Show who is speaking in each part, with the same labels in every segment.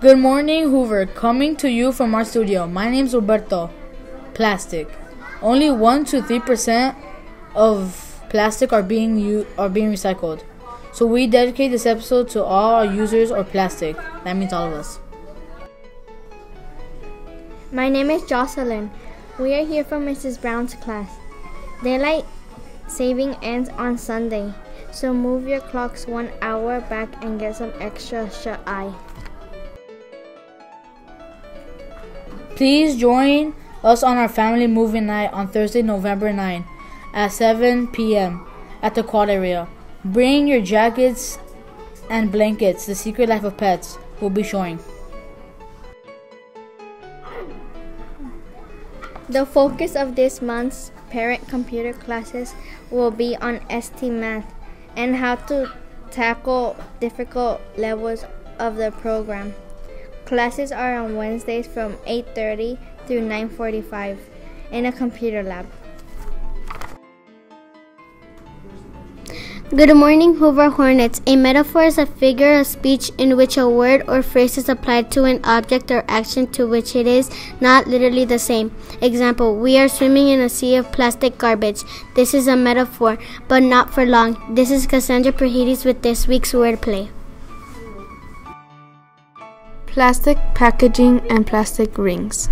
Speaker 1: Good morning, Hoover. Coming to you from our studio. My name's Roberto. Plastic. Only 1 to 3% of plastic are being recycled. So we dedicate this episode to all our users of plastic. That means all of us.
Speaker 2: My name is Jocelyn. We are here from Mrs. Brown's class. Daylight saving ends on Sunday, so move your clocks 1 hour back and get some extra shut-eye.
Speaker 1: Please join us on our family movie night on Thursday, November 9 at 7 p.m. at the quad area. Bring your jackets and blankets. The Secret Life of Pets will be showing.
Speaker 2: The focus of this month's parent computer classes will be on ST Math and how to tackle difficult levels of the program. Classes are on Wednesdays from 8:30 through 9:45 in a computer lab.
Speaker 3: Good morning, Hoover Hornets. A metaphor is a figure of speech in which a word or phrase is applied to an object or action to which it is not literally the same. Example, we are swimming in a sea of plastic garbage. This is a metaphor, but not for long. This is Cassandra Prahides with this week's wordplay.
Speaker 4: Plastic packaging and plastic rings.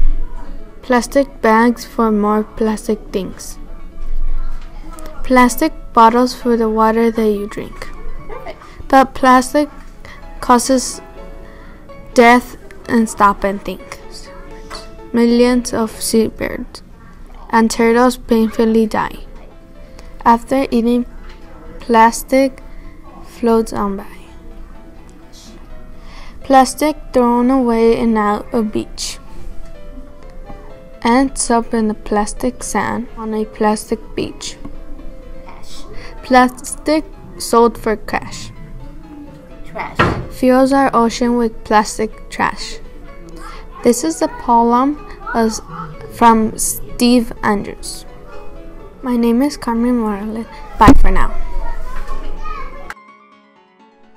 Speaker 4: Plastic bags for more plastic things. Plastic bottles for the water that you drink. But plastic causes death and stop and think. Millions of seabirds and turtles painfully die after eating plastic floats on by. Plastic thrown away and out a beach. Ends up in the plastic sand on a plastic beach. Plastic sold for cash.
Speaker 5: Trash.
Speaker 4: Fills our ocean with plastic trash. This is a poem from Steve Andrews. My name is Carmen Morales. Bye for now.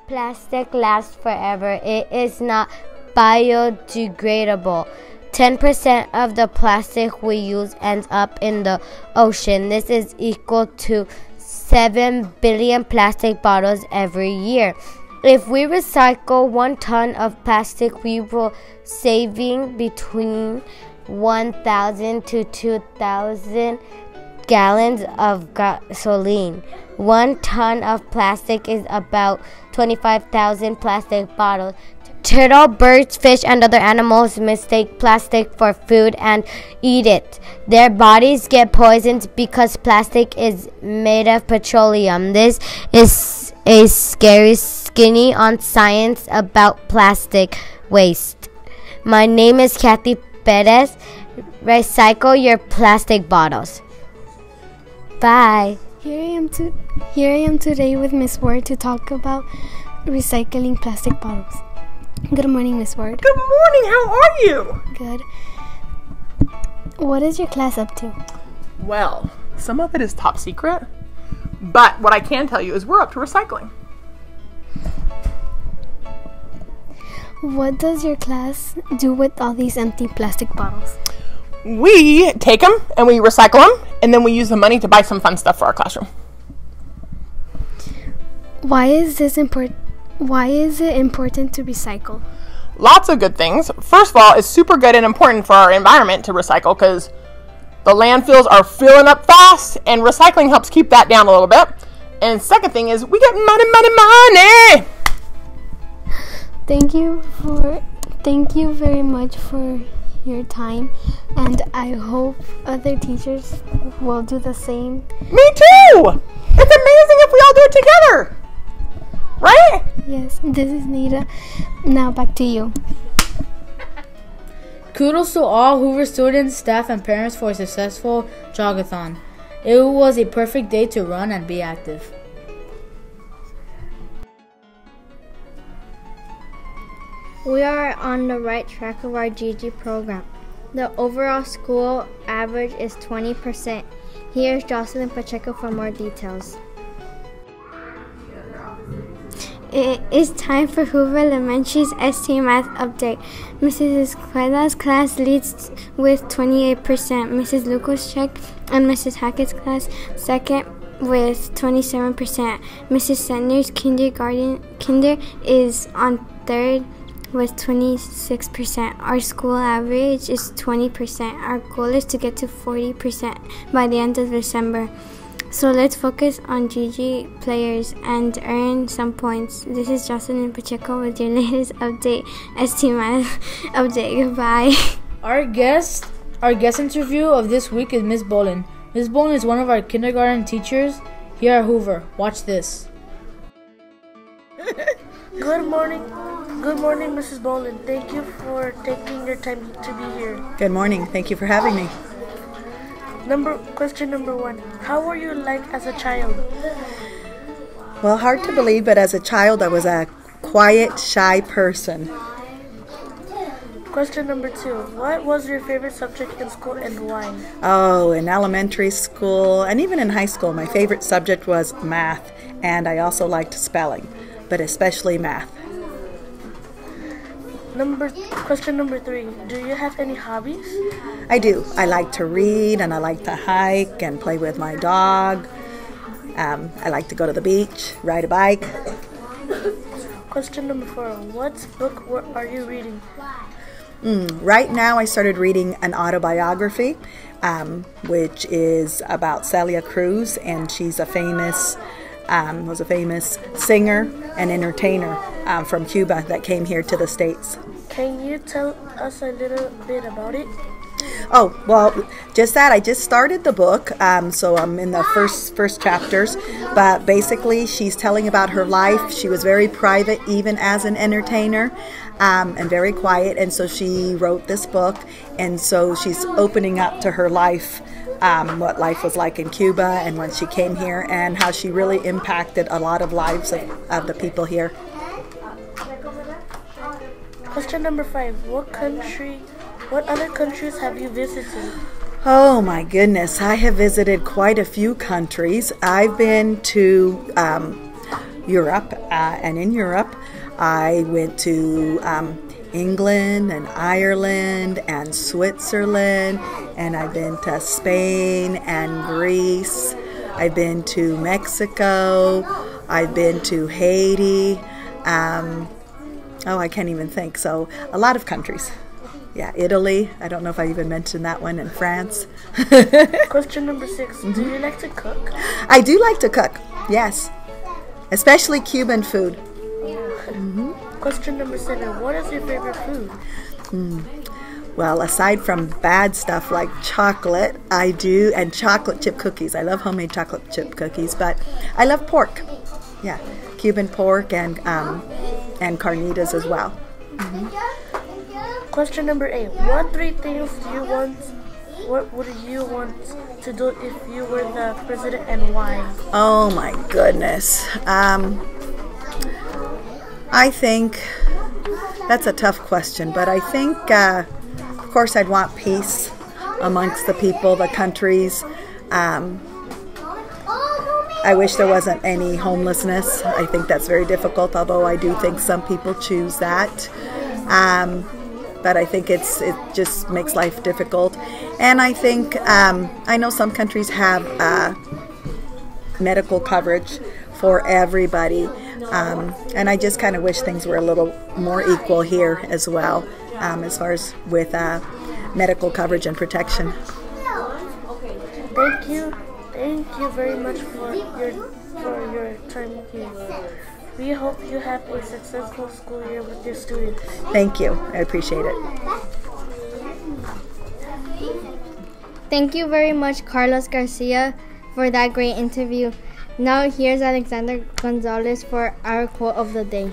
Speaker 5: Plastic lasts forever. It is not biodegradable. 10% of the plastic we use ends up in the ocean. This is equal to 7 billion plastic bottles every year. If we recycle 1 ton of plastic, we will saving between 1,000 to 2,000 gallons of gasoline. 1 ton of plastic is about 25,000 plastic bottles. Turtle, birds, fish, and other animals mistake plastic for food and eat it. Their bodies get poisoned because plastic is made of petroleum. This is a scary skinny on science about plastic waste. My name is Kathy Perez. Recycle your plastic bottles. Bye.
Speaker 3: Here I am today with Miss Ward to talk about recycling plastic bottles. Good morning, Miss Ward.
Speaker 6: Good morning, how are you?
Speaker 3: Good. What is your class up to?
Speaker 6: Well, some of it is top secret, but what I can tell you is we're up to recycling.
Speaker 3: What does your class do with all these empty plastic bottles?
Speaker 6: We take them and we recycle them, and then we use the money to buy some fun stuff for our classroom.
Speaker 3: Why is it important to recycle?
Speaker 6: Lots of good things. First of all, it's super good and important for our environment to recycle because the landfills are filling up fast, and recycling helps keep that down a little bit. And second thing is we get money.
Speaker 3: Thank you very much for your time, and I hope other teachers will do the same.
Speaker 6: Me too! It's amazing if we all do it together! Right?
Speaker 3: Yes, this is Nita. Now back to you.
Speaker 1: Kudos to all Hoover students, staff, and parents for a successful jogathon. It was a perfect day to run and be active.
Speaker 2: We are on the right track of our GG program. The overall school average is 20%. Here's Jocelyn Pacheco for more details.
Speaker 3: It is time for Hoover Elementary's ST Math update. Mrs. Escuela's class leads with 28%. Mrs. Lukoschek and Mrs. Hackett's class second with 27%. Mrs. Sentner's kinder is on third with 26%. Our school average is 20%. Our goal is to get to 40% by the end of December. So let's focus on GG players and earn some points. This is Jocelyn Pacheco with your latest update, ST Math update. Goodbye.
Speaker 1: Our guest interview of this week is Miss Bolin. Miss Bolin is one of our kindergarten teachers here at Hoover. Watch this.
Speaker 7: Good morning, Mrs. Bolin. Thank you for taking your time to be here.
Speaker 8: Good morning. Thank you for having me.
Speaker 7: Question number 1. How were you like as a child?
Speaker 8: Well, hard to believe, but as a child I was a quiet, shy person.
Speaker 7: Question number 2. What was your favorite subject in school and why?
Speaker 8: Oh, in elementary school and even in high school, my favorite subject was math, and I also liked spelling, but especially math.
Speaker 7: Question number 3. Do you have any hobbies?
Speaker 8: I do. I like to read, and I like to hike and play with my dog. I like to go to the beach, ride a bike.
Speaker 7: Question number 4. What book are you reading?
Speaker 8: Right now I started reading an autobiography, which is about Celia Cruz, and she's was a famous singer and entertainer from Cuba that came here to the States.
Speaker 7: Can you tell us a little bit about it?
Speaker 8: Oh, well, just that. I just started the book, so I'm in the first chapters. But basically, she's telling about her life. She was very private, even as an entertainer, and very quiet. And so she wrote this book, and so she's opening up to her life, what life was like in Cuba, and when she came here, and how she really impacted a lot of lives of the people here.
Speaker 7: Question number 5. What other countries have you visited?
Speaker 8: Oh my goodness, I have visited quite a few countries. I've been to Europe, and in Europe I went to England and Ireland and Switzerland, and I've been to Spain and Greece. I've been to Mexico. I've been to Haiti. I can't even think. So a lot of countries. Yeah, Italy. I don't know if I even mentioned that one, and France.
Speaker 7: Question number 6. Do you like to cook?
Speaker 8: I do like to cook, yes. Especially Cuban food.
Speaker 7: Question number 7. What is your favorite food?
Speaker 8: Well, aside from bad stuff like chocolate, I do, and chocolate chip cookies. I love homemade chocolate chip cookies, but I love pork. Yeah, Cuban pork and carnitas as well.
Speaker 7: Question number 8. What would you want to do if you were the president, and why?
Speaker 8: Oh my goodness. I think that's a tough question, but I think, of course, I'd want peace amongst the people, the countries. I wish there wasn't any homelessness. I think that's very difficult, although I do think some people choose that. But I think it just makes life difficult. And I think, I know some countries have medical coverage for everybody. And I just kind of wish things were a little more equal here as well, as far as with medical coverage and protection.
Speaker 7: Thank you very much for your time here. We hope you have a successful school year with your students.
Speaker 8: Thank you. I appreciate it.
Speaker 2: Thank you very much, Carlos Garcia, for that great interview. Now here's Alexander Gonzalez for our quote of the day.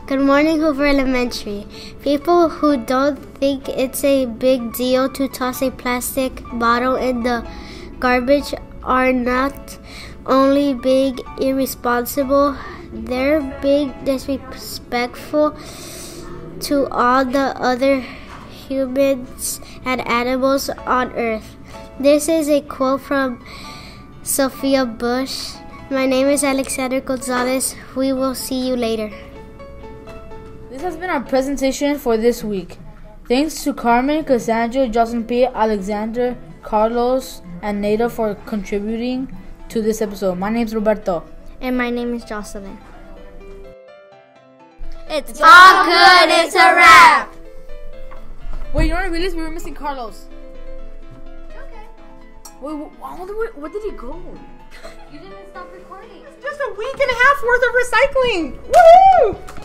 Speaker 3: Good morning, Hoover Elementary. People who don't think it's a big deal to toss a plastic bottle in the garbage are not only being irresponsible, they're being disrespectful to all the other humans and animals on Earth. This is a quote from Sophia Bush, My name is Alexander Gonzalez. We will see you later.
Speaker 1: This has been our presentation for this week. Thanks to Carmen, Cassandra, Jocelyn P., Alexander, Carlos, and Nada for contributing to this episode. My name's Roberto.
Speaker 2: And my name is Jocelyn.
Speaker 5: It's all good. It's a wrap.
Speaker 1: Wait, you know what I realized? We were missing Carlos. Okay. Wait, where did he go?
Speaker 5: You didn't stop recording.
Speaker 6: Just a week and a half worth of recycling. Woohoo!